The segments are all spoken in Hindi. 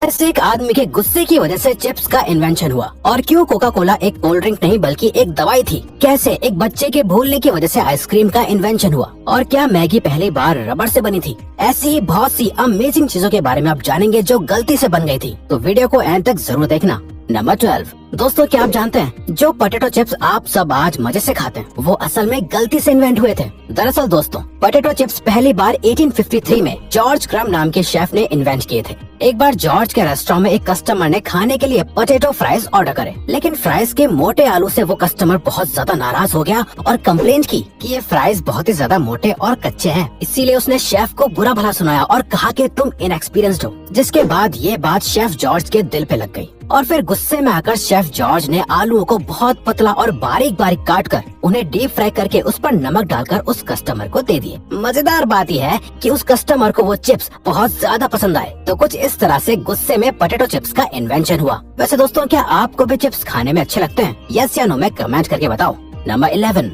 ऐसे एक आदमी के गुस्से की वजह से चिप्स का इन्वेंशन हुआ। और क्यों कोका कोला एक कोल्ड ड्रिंक नहीं बल्कि एक दवाई थी। कैसे एक बच्चे के भूलने की वजह से आइसक्रीम का इन्वेंशन हुआ। और क्या मैगी पहली बार रबड़ से बनी थी। ऐसी ही बहुत सी अमेजिंग चीजों के बारे में आप जानेंगे जो गलती से बन गई थी। तो वीडियो को एंड तक जरूर देखना। नंबर 12। दोस्तों, क्या आप जानते हैं जो पोटैटो चिप्स आप सब आज मजे से खाते हैं वो असल में गलती से इन्वेंट हुए थे। दरअसल दोस्तों, पोटैटो चिप्स पहली बार 1853 में जॉर्ज क्रम नाम के शेफ ने इन्वेंट किए थे। एक बार जॉर्ज के रेस्टोरेंट में एक कस्टमर ने खाने के लिए पोटैटो फ्राइज ऑर्डर करे, लेकिन फ्राइज के मोटे आलू से वो कस्टमर बहुत ज्यादा नाराज हो गया और कंप्लेंट की कि ये फ्राइज बहुत ही ज्यादा मोटे और कच्चे हैं। इसीलिए उसने शेफ को बुरा भला सुनाया और कहा कि तुम इनएक्सपीरियंस्ड हो। जिसके बाद ये बात शेफ जॉर्ज के दिल पे लग गई और फिर गुस्से में आकर शेफ जॉर्ज ने आलूओं को बहुत पतला और बारीक बारीक काट कर उन्हें डीप फ्राई करके उस पर नमक डालकर उस कस्टमर को दे दिए। मजेदार बात यह है कि उस कस्टमर को वो चिप्स बहुत ज्यादा पसंद आए। तो कुछ इस तरह से गुस्से में पोटैटो चिप्स का इन्वेंशन हुआ। वैसे दोस्तों, क्या आपको भी चिप्स खाने में अच्छे लगते हैं? यस या नो में कमेंट करके बताओ। नंबर 11।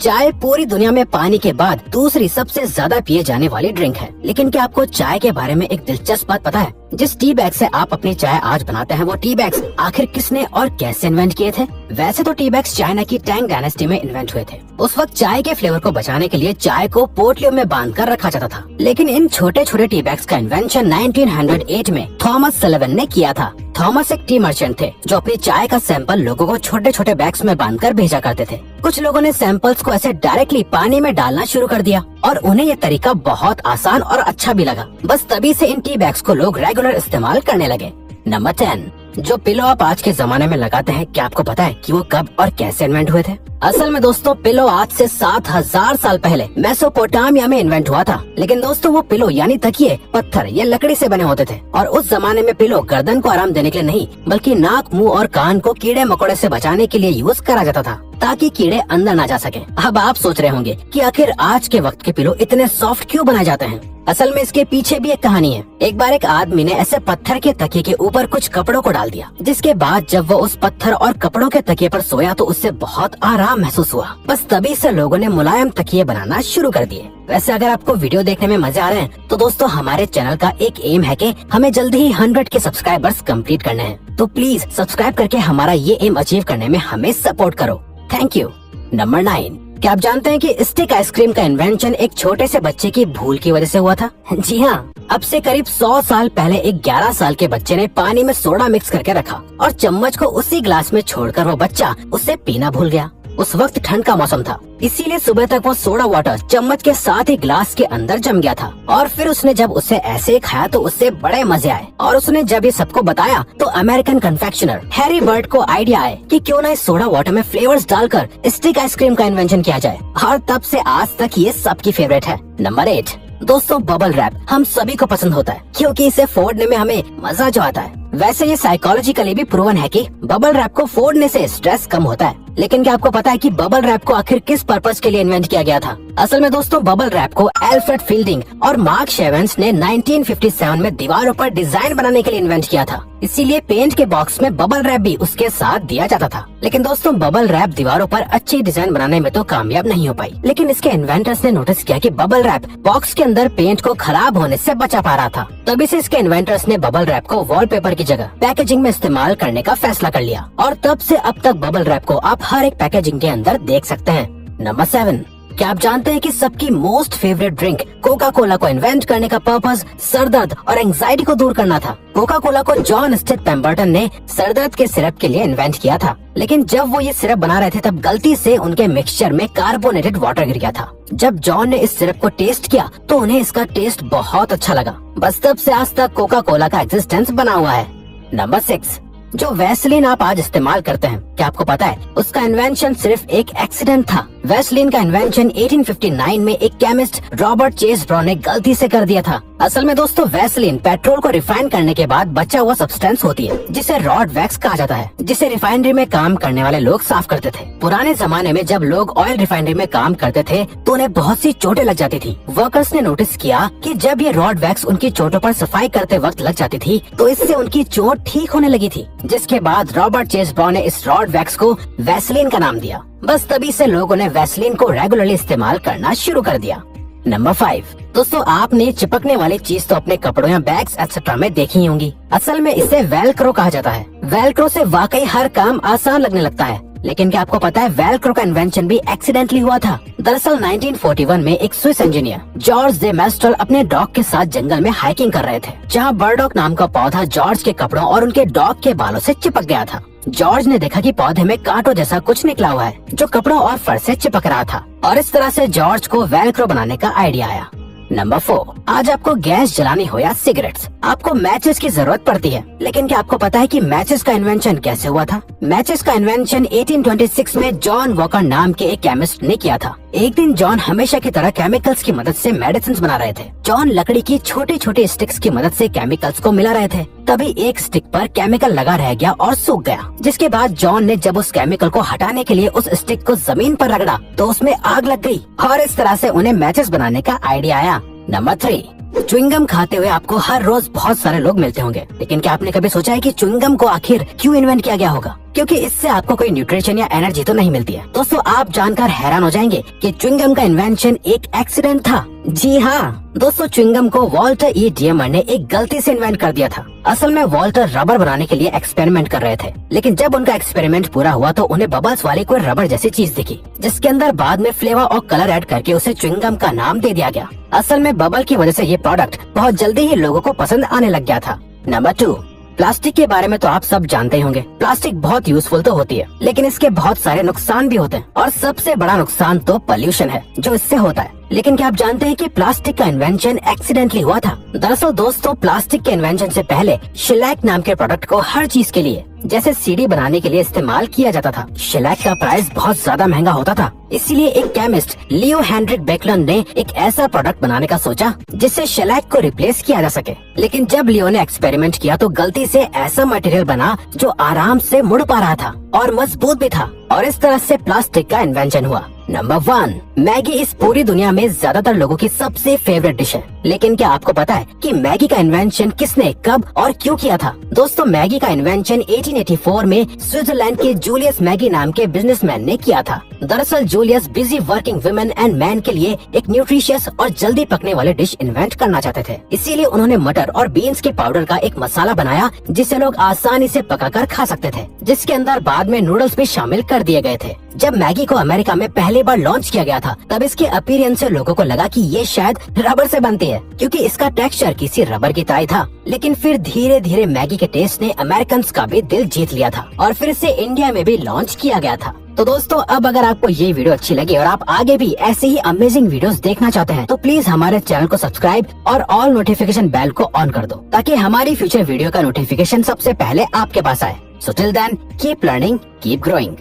चाय पूरी दुनिया में पानी के बाद दूसरी सबसे ज्यादा पिए जाने वाली ड्रिंक है। लेकिन क्या आपको चाय के बारे में एक दिलचस्प बात पता है? जिस टी बैग से आप अपनी चाय आज बनाते हैं वो टी बैग्स आखिर किसने और कैसे इन्वेंट किए थे? वैसे तो टी बैग्स चाइना की टैंग डायनेस्टी में इन्वेंट हुए थे। उस वक्त चाय के फ्लेवर को बचाने के लिए चाय को पोटलियों में बांध कर रखा जाता था। लेकिन इन छोटे छोटे टी बैग्स का इन्वेंशन 1908 में थॉमस सलिवन ने किया था। थॉमस एक टी मर्चेंट थे जो अपनी चाय का सैंपल लोगों को छोटे छोटे बैग्स में बांधकर भेजा करते थे। कुछ लोगों ने सैंपल्स को ऐसे डायरेक्टली पानी में डालना शुरू कर दिया और उन्हें ये तरीका बहुत आसान और अच्छा भी लगा। बस तभी से इन टी बैग्स को लोग रेगुलर इस्तेमाल करने लगे। नंबर 10। जो पिलो आप आज के जमाने में लगाते हैं, क्या आपको पता है कि वो कब और कैसे इन्वेंट हुए थे? असल में दोस्तों, पिलो आज से 7000 साल पहले मेसोपोटामिया में इन्वेंट हुआ था। लेकिन दोस्तों, वो पिलो यानी तकिए पत्थर या लकड़ी से बने होते थे। और उस जमाने में पिलो गर्दन को आराम देने के लिए नहीं बल्कि नाक, मुंह और कान को कीड़े मकोड़े से बचाने के लिए यूज करा जाता था ताकि कीड़े अंदर न जा सके। अब आप सोच रहे होंगे कि आखिर आज के वक्त के पिलो इतने सॉफ्ट क्यों बनाए जाते हैं? असल में इसके पीछे भी एक कहानी है। एक बार एक आदमी ने ऐसे पत्थर के तकिए के ऊपर कुछ कपड़ों को डाल दिया, जिसके बाद जब वो उस पत्थर और कपड़ों के तकिए पर सोया तो उससे बहुत आराम महसूस हुआ। बस तभी से लोगों ने मुलायम तकिए बनाना शुरू कर दिए। वैसे अगर आपको वीडियो देखने में मजे आ रहे हैं तो दोस्तों, हमारे चैनल का एक एम है कि हमें जल्दी ही 100 के सब्सक्राइबर्स कंप्लीट करने हैं। तो प्लीज सब्सक्राइब करके हमारा ये एम अचीव करने में हमें सपोर्ट करो। Thank you. नंबर 9। क्या आप जानते हैं कि स्टिक आइसक्रीम का इन्वेंशन एक छोटे से बच्चे की भूल की वजह से हुआ था? जी हाँ, अब से करीब 100 साल पहले एक 11 साल के बच्चे ने पानी में सोडा मिक्स करके रखा और चम्मच को उसी ग्लास में छोड़कर वो बच्चा उसे पीना भूल गया। उस वक्त ठंड का मौसम था, इसीलिए सुबह तक वो सोडा वाटर चम्मच के साथ ही ग्लास के अंदर जम गया था। और फिर उसने जब उसे ऐसे खाया तो उससे बड़े मजे आए। और उसने जब ये सबको बताया तो अमेरिकन कन्फेक्शनर हैरी बर्ट को आइडिया आए कि क्यों ना इस सोडा वाटर में फ्लेवर्स डालकर स्टिक आइसक्रीम का इन्वेंशन किया जाए। और तब से आज तक ये सबकी फेवरेट है। नंबर 8। दोस्तों, बबल रैप हम सभी को पसंद होता है क्योंकि इसे फोड़ने में हमें मजा जो आता है। वैसे ये साइकोलॉजिकली भी प्रूवन है कि बबल रैप को फोड़ने से स्ट्रेस कम होता है। लेकिन क्या आपको पता है कि बबल रैप को आखिर किस पर्पस के लिए इन्वेंट किया गया था? असल में दोस्तों, बबल रैप को एल्फ्रेड फील्डिंग और मार्क शेवेंस ने 1957 में दीवारों पर डिजाइन बनाने के लिए इन्वेंट किया था। इसीलिए पेंट के बॉक्स में बबल रैप भी उसके साथ दिया जाता था। लेकिन दोस्तों, बबल रैप दीवारों पर अच्छी डिजाइन बनाने में तो कामयाब नहीं हो पाई। लेकिन इसके इन्वेंटर्स ने नोटिस किया कि बबल रैप बॉक्स के अंदर पेंट को खराब होने से बचा पा रहा था। तभी से इसके इन्वेंटर्स ने बबल रैप को वॉलपेपर की जगह पैकेजिंग में इस्तेमाल करने का फैसला कर लिया। और तब से अब तक बबल रैप को आप हर एक पैकेजिंग के अंदर देख सकते हैं। नंबर 7। क्या आप जानते हैं कि सबकी most favourite drink Coca Cola को इन्वेंट करने का पर्पस सरदर्द और एंजाइटी को दूर करना था? कोका कोला को जॉन स्थित पेम्बर्टन ने सरदर्द के सिरप के लिए इन्वेंट किया था। लेकिन जब वो ये सिरप बना रहे थे तब गलती से उनके मिक्सचर में कार्बोनेटेड वाटर गिर गया था। जब जॉन ने इस सिरप को टेस्ट किया तो उन्हें इसका टेस्ट बहुत अच्छा लगा। बस तब से आज तक कोका कोला का एग्जिस्टेंस बना हुआ है। नंबर 6। जो वैसलीन आप आज इस्तेमाल करते हैं, क्या आपको पता है उसका इन्वेंशन सिर्फ एक एक्सीडेंट था? वैसलीन का इन्वेंशन 1859 में एक केमिस्ट रॉबर्ट चेज ब्राउन ने गलती से कर दिया था। असल में दोस्तों, वैसलीन पेट्रोल को रिफाइन करने के बाद बचा हुआ सब्सटेंस होती है जिसे रॉड वैक्स कहा जाता है, जिसे रिफाइनरी में काम करने वाले लोग साफ करते थे। पुराने जमाने में जब लोग ऑयल रिफाइनरी में काम करते थे तो उन्हें बहुत सी चोटें लग जाती थी। वर्कर्स ने नोटिस किया कि जब ये रॉड वैक्स उनकी चोटों पर सफाई करते वक्त लग जाती थी तो इससे उनकी चोट ठीक होने लगी थी। जिसके बाद रॉबर्ट चेज ब्राउन ने इस रॉड वैक्स को वैसलीन का नाम दिया। बस तभी से लोगों ने वैसलीन को रेगुलरली इस्तेमाल करना शुरू कर दिया। नंबर 5। दोस्तों आपने चिपकने वाली चीज तो अपने कपड़ों या बैग्स एक्सेट्रा में देखी ही होंगी। असल में इसे वेलक्रो कहा जाता है। वेलक्रो से वाकई हर काम आसान लगने लगता है, लेकिन क्या आपको पता है वेलक्रो का इन्वेंशन भी एक्सीडेंटली हुआ था। दरअसल 1941 में एक स्विस इंजीनियर जॉर्ज दे मेस्ट्रल अपने डॉग के साथ जंगल में हाइकिंग कर रहे थे, जहां बर्डॉग नाम का पौधा जॉर्ज के कपड़ों और उनके डॉग के बालों से चिपक गया था। जॉर्ज ने देखा कि पौधे में कांटों जैसा कुछ निकला हुआ है जो कपड़ों और फर से चिपक रहा था, और इस तरह से जॉर्ज को वेलक्रो बनाने का आइडिया आया। नंबर 4, आज आपको गैस जलानी हो या सिगरेट्स, आपको मैचेस की जरूरत पड़ती है। लेकिन क्या आपको पता है कि मैचेस का इन्वेंशन कैसे हुआ था? मैचेस का इन्वेंशन 1826 में जॉन वॉकर नाम के एक केमिस्ट ने किया था। एक दिन जॉन हमेशा की तरह केमिकल्स की मदद से मेडिसिन बना रहे थे। जॉन लकड़ी की छोटी छोटी स्टिक्स की मदद से केमिकल्स को मिला रहे थे। तभी एक स्टिक पर केमिकल लगा रह गया और सूख गया, जिसके बाद जॉन ने जब उस केमिकल को हटाने के लिए उस स्टिक को जमीन पर रगड़ा तो उसमें आग लग गई, और इस तरह से उन्हें मैचेस बनाने का आइडिया आया। नंबर 3, च्युइंगम खाते हुए आपको हर रोज बहुत सारे लोग मिलते होंगे, लेकिन क्या आपने कभी सोचा है कि च्युइंगम को आखिर क्यों इन्वेंट किया गया होगा? क्योंकि इससे आपको कोई न्यूट्रिशन या एनर्जी तो नहीं मिलती है। दोस्तों आप जानकर हैरान हो जाएंगे कि च्युइंगम का इन्वेंशन एक एक्सीडेंट था। जी हाँ दोस्तों, च्युइंगम को वॉल्टर ई डियमर ने एक गलती से इन्वेंट कर दिया था। असल में वॉल्टर रबर बनाने के लिए एक्सपेरिमेंट कर रहे थे, लेकिन जब उनका एक्सपेरिमेंट पूरा हुआ तो उन्हें बबल्स वाली कोई रबर जैसी चीज दिखी, जिसके अंदर बाद में फ्लेवर और कलर ऐड करके उसे च्युइंगम का नाम दे दिया गया। असल में बबल की वजह से ये प्रोडक्ट बहुत जल्दी ही लोगों को पसंद आने लग गया था। नंबर 2, प्लास्टिक के बारे में तो आप सब जानते ही होंगे। प्लास्टिक बहुत यूजफुल तो होती है, लेकिन इसके बहुत सारे नुकसान भी होते हैं, और सबसे बड़ा नुकसान तो पोल्यूशन है जो इससे होता है। लेकिन क्या आप जानते हैं कि प्लास्टिक का इन्वेंशन एक्सीडेंटली हुआ था? दरअसल दोस्तों प्लास्टिक के इन्वेंशन से पहले शेलैक नाम के प्रोडक्ट को हर चीज के लिए, जैसे सीडी बनाने के लिए इस्तेमाल किया जाता था। शेलैक का प्राइस बहुत ज्यादा महंगा होता था, इसीलिए एक केमिस्ट लियो हेनरिक बेकलन ने एक ऐसा प्रोडक्ट बनाने का सोचा जिससे शेलैक को रिप्लेस किया जा सके। लेकिन जब लियो ने एक्सपेरिमेंट किया तो गलती से ऐसा मटेरियल बना जो आराम से मुड़ पा रहा था और मजबूत भी था, और इस तरह से प्लास्टिक का इन्वेंशन हुआ। नंबर 1, मैगी इस पूरी दुनिया में ज्यादातर लोगों की सबसे फेवरेट डिश है। लेकिन क्या आपको पता है कि मैगी का इन्वेंशन किसने, कब और क्यों किया था? दोस्तों मैगी का इन्वेंशन 1884 में स्विट्जरलैंड के जूलियस मैगी नाम के बिजनेसमैन ने किया था। दरअसल Julius busy working women and man के लिए एक न्यूट्रिशियस और जल्दी पकने वाले डिश इन्वेंट करना चाहते थे, इसीलिए उन्होंने मटर और बीन्स के पाउडर का एक मसाला बनाया जिसे लोग आसानी से पकाकर खा सकते थे, जिसके अंदर बाद में नूडल्स भी शामिल कर दिए गए थे। जब मैगी को अमेरिका में पहली बार लॉन्च किया गया था तब इसके अपीयरेंस से लोगों को लगा कि ये शायद रबर से बनती है, क्योंकि इसका टेक्सचर किसी रबर की तरह था। लेकिन फिर धीरे धीरे मैगी के टेस्ट ने अमेरिकन का भी दिल जीत लिया था और फिर इसे इंडिया में भी लॉन्च किया गया था। तो दोस्तों अब अगर आपको ये वीडियो अच्छी लगी और आप आगे भी ऐसे ही अमेजिंग वीडियोस देखना चाहते हैं तो प्लीज हमारे चैनल को सब्सक्राइब और ऑल नोटिफिकेशन बेल को ऑन कर दो, ताकि हमारी फ्यूचर वीडियो का नोटिफिकेशन सबसे पहले आपके पास आए। So till then keep learning, keep growing.